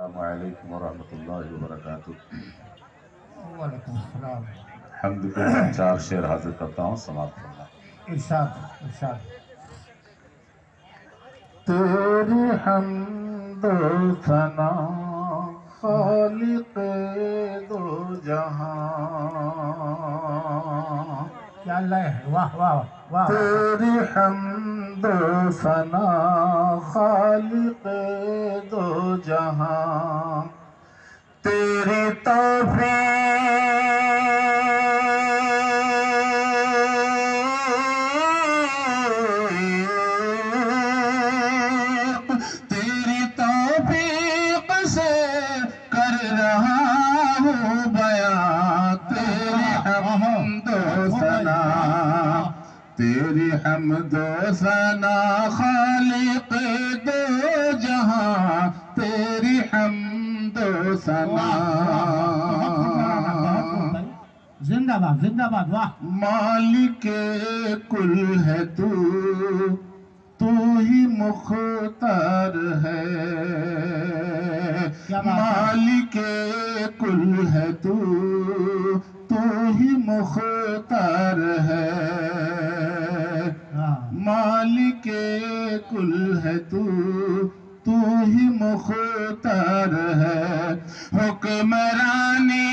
अस्सलामुअलैकुम वरहमतुल्लाहि वबरकातुहू। वालेकुम अस्सलाम। हम्द के 4 शेर हाजिर करता हूँ, समाप्त करना। इरशाद इरशाद। तेरी हम्दो सना खालिक़े दो जहां, क्या लय है, वाह वाह वाह। तेरी हम्दो सना खालिक़े दो जहां, तेरी तौफीक से कर रहा हूँ बयां। तेरी हम्दो सना, तेरी हम्दो सना खालिक़ दो जहां, तेरी हम्दो सना। जिंदाबाद जिंदाबाद, वाह। मालिके कुल है तू, तू ही मुख्तार है। मालिके कुल है तू, तू ही मुख्तार है। मालिके कुल है तू, तू ही मुख्तार है। हुक्मरानी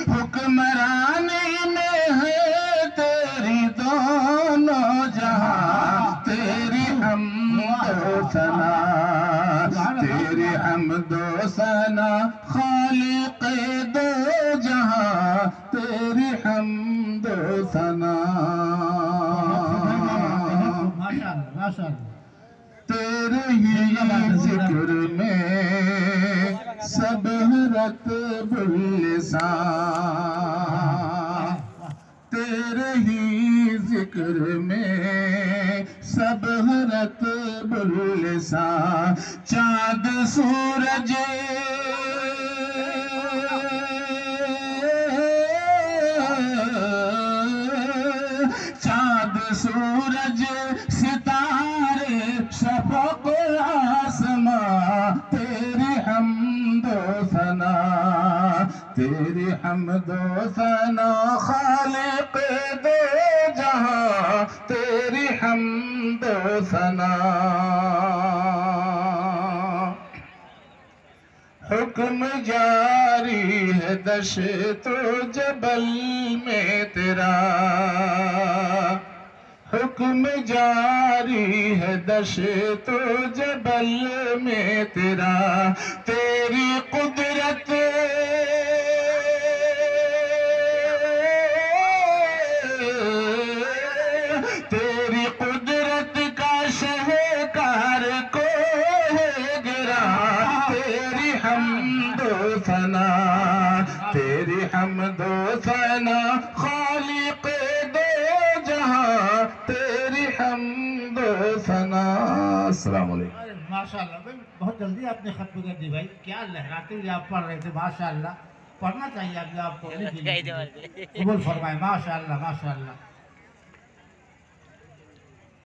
हुक्मरानी में है तेरी दोनों जहां। तेरी हम्दो सना, तेरी हम्दो सना खालिक़ दो जहां, तेरी हम्दो सना। तेरे ही जिक्र में सब रत बुल्लिसां, तेरे ही जिक्र में सब रत बुल्लिसां। चाँद सूरज चाँद सूरज सितारे शफ़क़ आसमां, तेरी हम्दो सना, तेरी हम्दो सना खालिक़ दो जहां, तेरी हम्दो सना। हुक्म जारी है दश्तो जबल में तेरा, हुक्म जारी है दश्तो जबल में तेरा। तेरी कुदरत तेरी कुदरत का शहकार को है गिरा। तेरी हम्दो सना, तेरी हम्दो सना खालिक़ दो जहां, तेरी हम्दो सना। अस्सलाम वालेकुम। माशाल्लाह भाई, बहुत जल्दी आपने खत्म कर दी भाई। क्या लहराते हुए आप पढ़ रहे थे, माशाल्लाह। पढ़ना चाहिए आपको, कबूल फरमाए, माशाल्लाह माशाल्लाह।